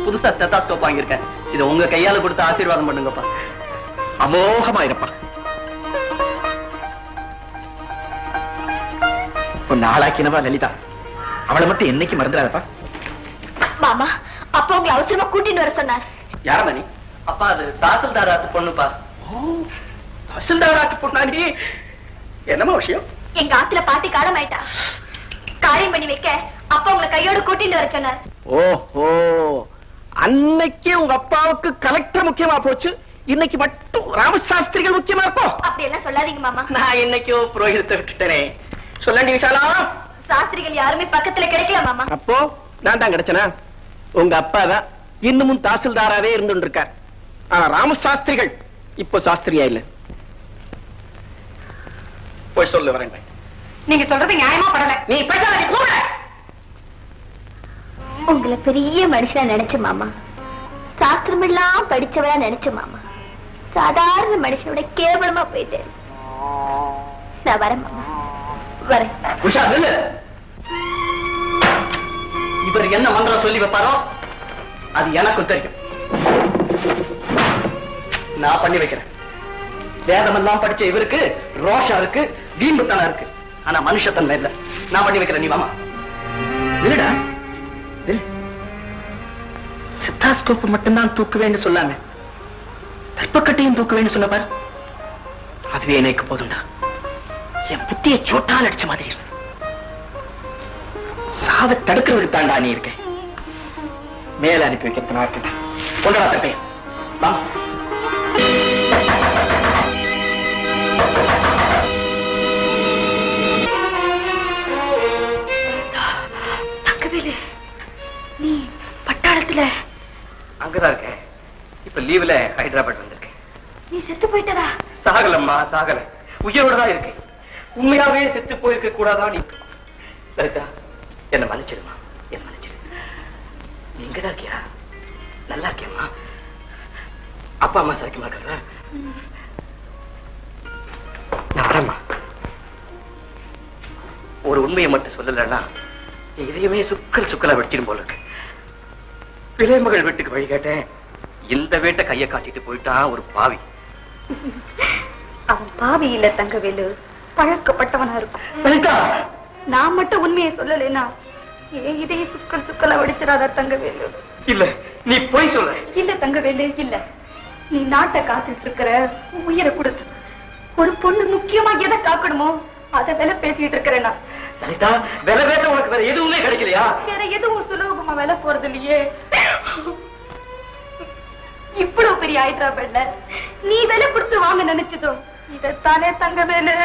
புதுசா ஸ்டெத்தாஸ்கோப் வாங்கியிருக்கேன். இது உங்க கையால கொடுத்து ஆசீர்வாதம் பண்ணுங்கப்பா. அமோகமா இருப்பா. உன்னை ஆளாக்கினவா லலிதா, அவளை மட்டும் என்னைக்கு மறந்துடாதப்பா. மாமா, அப்பா உங்களை அவசரமா கூட்டிட்டு வர சொன்னார். யார மணி? அப்பா அது தாசில்தாராத்து பொண்ணுப்பா. தாசில்தாராத்து பொண்ணா நீ? என்னமா விஷயம்? எங்க ஆத்துல பாட்டி காலம் ஆயிட்டா. காரியம் பண்ணி வைக்க அப்பா உங்களை கையோடு கூட்டிட்டு வர சொன்னார். ஓஹோ, அன்னைக்கு உங்க அப்பாவுக்கு கலெக்டர் முக்கியமா போச்சு, இன்னைக்கு மட்டும் ராமசாஸ்திரிகள் முக்கியமா இருக்கும். அப்படி எல்லாம் சொல்லாதீங்க மாமா. நான் என்னைக்கோ புரோகிதத்தை விட்டுட்டேனே. சொல்லண்டி விஷாலா, சாஸ்திரிகள் யாருமே பக்கத்துல கிடைக்கல மாமா. அப்போ நான் தான் கிடைச்சனா? உங்க அப்பா தான் இன்னமும் தாசில்தாராவே இருந்து இருக்கார். ஆனா ராமசாஸ்திரிகள் இப்போ சாஸ்திரியா இல்ல. போய் சொல்ல வரேன். நீங்க சொல்றது நியாயமா படல. நீ பேசாத, நீ போற. உங்களை பெரிய மனுஷனா நினைச்ச மாமா, சாஸ்திரம் எல்லாம் படிச்சவரா நினைச்ச மாமா, சாதாரண மனுஷனோட கேவலமா போயிட்டேன். நான் வரேன் மாமா, வரேன். உஷா நில்லு. இவர் என்ன மந்திரம் சொல்லி வைப்பாரோ அது எனக்கும் தெரியும். நான் பண்ணி வைக்கிறேன். வேதமெல்லாம் படிச்ச இவருக்கு ரோஷம் இருக்கு, வீம்புத்தனம் இருக்கு, ஆனா மனுஷத்தன்மை இல்ல. நான் பண்ணி வைக்கிறேன், நீ வாமா. இல்லடா, சித்தாஸ்கோப் மட்டும்தான் தூக்குவேன்னு சொல்லாங்க, கற்பக்கட்டையும் தூக்குவேன்னு சொன்ன பாரு, அதுவே எனக்கு போதும்டா. என் புத்திய சோட்டால் அடிச்ச மாதிரி இருக்கு. சாவை தடுக்கிறவருக்கு தாண்டா நீ இருக்க. மேல அனுப்பி வைக்கிறதுனா இருக்கேன். கொண்டா தட்டை. தங்கவேலு, நீ பட்டாளத்துல? அங்கதான் இருக்கேன். இப்ப லீவ்ல ஹைதராபாத் வந்திருக்கேன். நீ செத்து போயிட்டதா? சாகலம்மா, சாகல, உயிரோடதான் இருக்கேன். உண்மையாவே செத்து போயிருக்க கூடாதா நீ? லலிதா, என்ன மன்னிச்சிடுமா, என்ன மன்னிச்சிடு. நீங்கதான் இருக்கியா? நல்லா இருக்கியம்மா? அப்பா அம்மா சரக்கியமா இருக்கிறதா? நான் வரேம்மா. ஒரு உண்மையை மட்டும் சொல்லலன்னா இதையுமே சுக்கல் சுக்கலா வெடிச்சிடும் போல இருக்கு. பிள்ளைமகள் வீட்டுக்கு வழி கேட்டேன், இந்த வீட்டை கையை காட்டிட்டு போயிட்டான் ஒரு பாவி. அவன் பாவி இல்ல தங்கவேலு, பழக்கப்பட்டவனா இருக்கும். நான் மட்டும் உண்மையை சொல்லலைன்னா இதையே சுக்கல் சுக்கலா வடிச்சிடாத தங்கவேலு. இல்ல, நீ போய் சொல்ற. இல்ல தங்கவேலு, இல்ல. நீ நாட்டை காத்துட்டு இருக்கிற, உயிரை கொடுத்து ஒரு பொண்ணு முக்கியமா எதை காக்கணுமோ அதை விலை பேசிட்டு இருக்கிறேன்னா. லலிதா, விலை பேச உனக்கு வேற எதுவுமே கிடைக்கலையா? வேற எதுவும் சுலபமா விலை போறது இல்லையே. இவ்வளவு பெரிய ஹைதராபாத்ல நீ விலை கொடுத்து வாங்க நினைச்சதோ இதைத்தானே தங்கவேலு.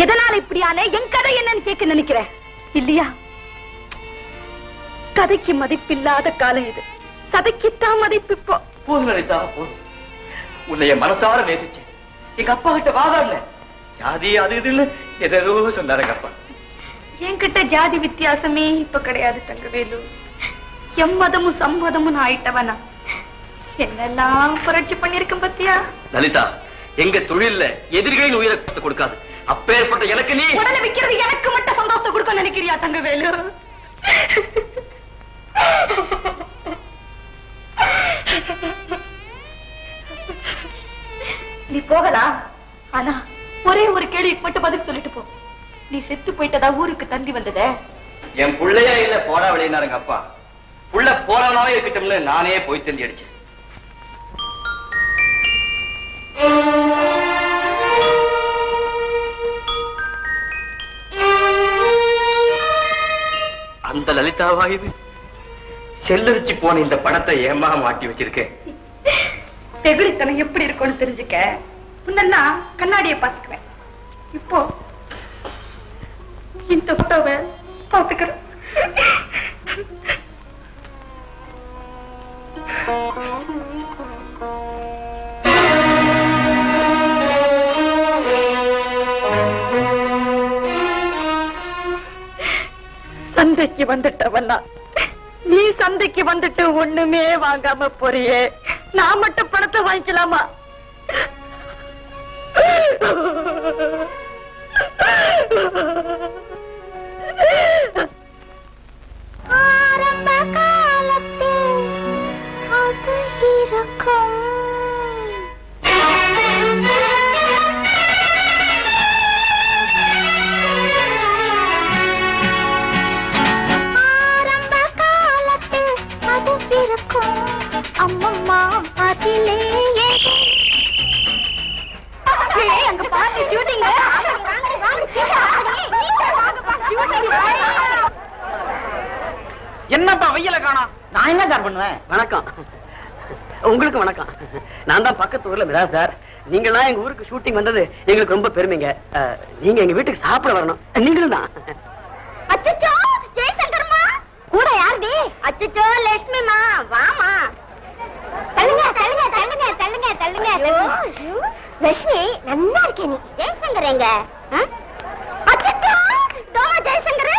எதனால இப்படியான என் கதை என்னன்னு கேட்க நினைக்கிற இல்லையா? கதைக்கு மதிப்பில்லாத காலம் இது, சதைக்குத்தான் மதிப்பு. இப்போ போதும் லலிதா, போதும். உன்னைய மனசார நேசிச்சேன். எங்க அப்பா கிட்ட வாதாடல, ஜாதி அது இதுன்னு எதோ சொன்னாரு எங்க அப்பா. என்கிட்ட ஜாதி வித்தியாசமே இப்ப கிடையாது தங்கவேலு. எம்மதமும் சம்மதமும் ஆயிட்டவனா என்னெல்லாம் புரட்சி பண்ணிருக்கேன் பத்தியா? லலிதா, எங்க தொழில்ல எதிரிகளின் உயிரை கொடுக்காது. அப்பேற்பட்ட எனக்கு நீ உடலை விக்கிறது எனக்கு மட்டும் சந்தோஷத்தை கொடுக்க நினைக்கிறியா தங்கவேலு? நீ போகலாம், ஆனா ஒரே ஒரு கேள்விக்கு மட்டும் பதில் சொல்லிட்டு போ. நீ செத்து போயிட்டதா ஊருக்கு தந்தி வந்தத? என் புள்ளையா இல்ல போடா வெளியினாரு எங்க அப்பா. புள்ள போறவனாவே இருக்கட்டும்னு நானே போய் தந்தி அடிச்சேன். அந்த லலிதாவா இது? செல்லரிச்சு போன இந்த படத்தை ஏமா மாட்டி வச்சிருக்கேன். தெகுளித்தனம் எப்படி இருக்கும்னு தெரிஞ்சுக்க முன்னா கண்ணாடியை பாத்துக்குவேன். இப்போ இந்த போட்டோவை பாத்துக்கிறேன். சந்தைக்கு வந்துட்டவன்னா நீ சந்தைக்கு வந்துட்டு ஒண்ணுமே வாங்காம போறியே, நான் மட்டும் பணத்தை வாங்கிக்கலாமா? நான் என்ன சார் பண்ணுவேன்? வணக்கம். உங்களுக்கு வணக்கம். நான் தான் பக்கத்து ஊர்ல மிராஸ் சார். நீங்களாம் எங்க ஊருக்கு ஷூட்டிங் வந்தது எங்களுக்கு ரொம்ப பெருமைங்க. நீங்க எங்க வீட்டுக்கு சாப்பிட வரணும். நீங்களும் தான். அச்சச்சோ ஜெயசங்கர்மா கூட யாருடி? அச்சச்சோ லட்சுமிமா வாமா. தள்ளுங்க தள்ளுங்க தள்ளுங்க தள்ளுங்க தள்ளுங்க. லட்சுமி நல்லா இருக்கே நீ. ஜெயசங்கர் எங்க? அச்சச்சோ தோமா ஜெயசங்கர்.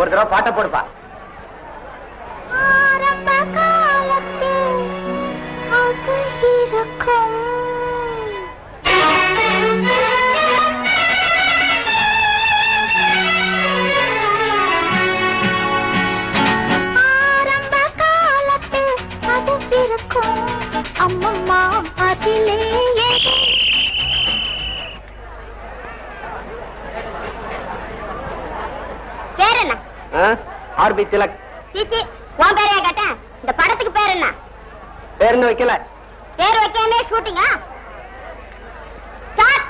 ஒரு தடவை பாட்ட போடுப்பா. ஆரம்ப காலத்தில் அது இருக்கும். ஆரம்ப காலத்தில் அது இருக்கும். அம்மம்மா அதிலே பேர் என்ன? ஆர்பி திலக். சீச்சி உன் பேரையா கேட்டேன். இந்த படத்துக்கு பேர் என்ன? பேருந்து வைக்கல. பேர் வைக்காம ஷூட்டிங்கா? ஸ்டார்ட்.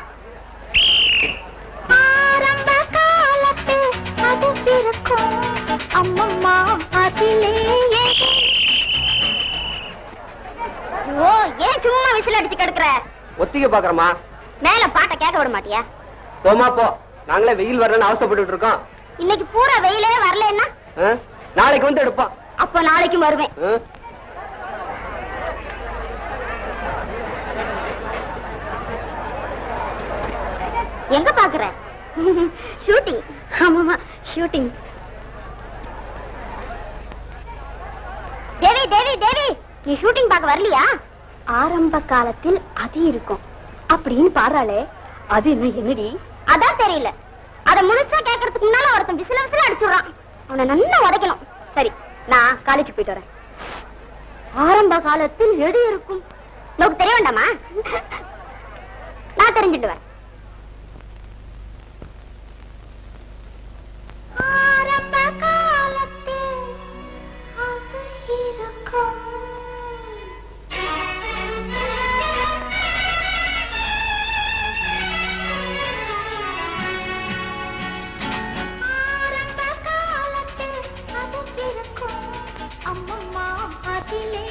ஆரம்ப காலத்தில் அது இருக்கும். அம்மம்மா அதிலே ஓ ஏன் சும்மா விசில் அடிச்சு கிடக்குற? ஒத்திகை பாக்குறமா? மேல பாட்டை கேட்க விட மாட்டியா? போமா போ. நாங்களே வெயில் வரணும்னு அவசரப்பட்டு இருக்கோம். இன்னைக்கு பூரா வெயிலே வரலன்னா நாளைக்கு வந்து எடுப்போம். அப்ப நாளைக்கு வருவேன். எங்க பாக்குற? ஷூட்டிங். ஆமாமா ஷூட்டிங். தேவி தேவி தேவி நீ ஷூட்டிங் பார்க்க வரலையா? ஆரம்ப காலத்தில் அது இருக்கும் அப்படின்னு பாடுறாளே அது என்ன என்னடி? அதான் தெரியல. அத முழுசா கேட்கறதுக்கு முன்னால ஒருத்தன் விசில விசில அடிச்சுடுறான். அவனை நல்லா உதைக்கணும். சரி நான் காலேஜ் போயிட்டு வரேன். ஆரம்ப காலத்தில் எது இருக்கும் உனக்கு தெரிய வேண்டாமா? நான் தெரிஞ்சுட்டு வரேன். ஆரம்ப காலத்தில் அது இருக்கும். ஆரம்ப காலத்தில் அது இருக்கும். அம்மம்மா அதிலே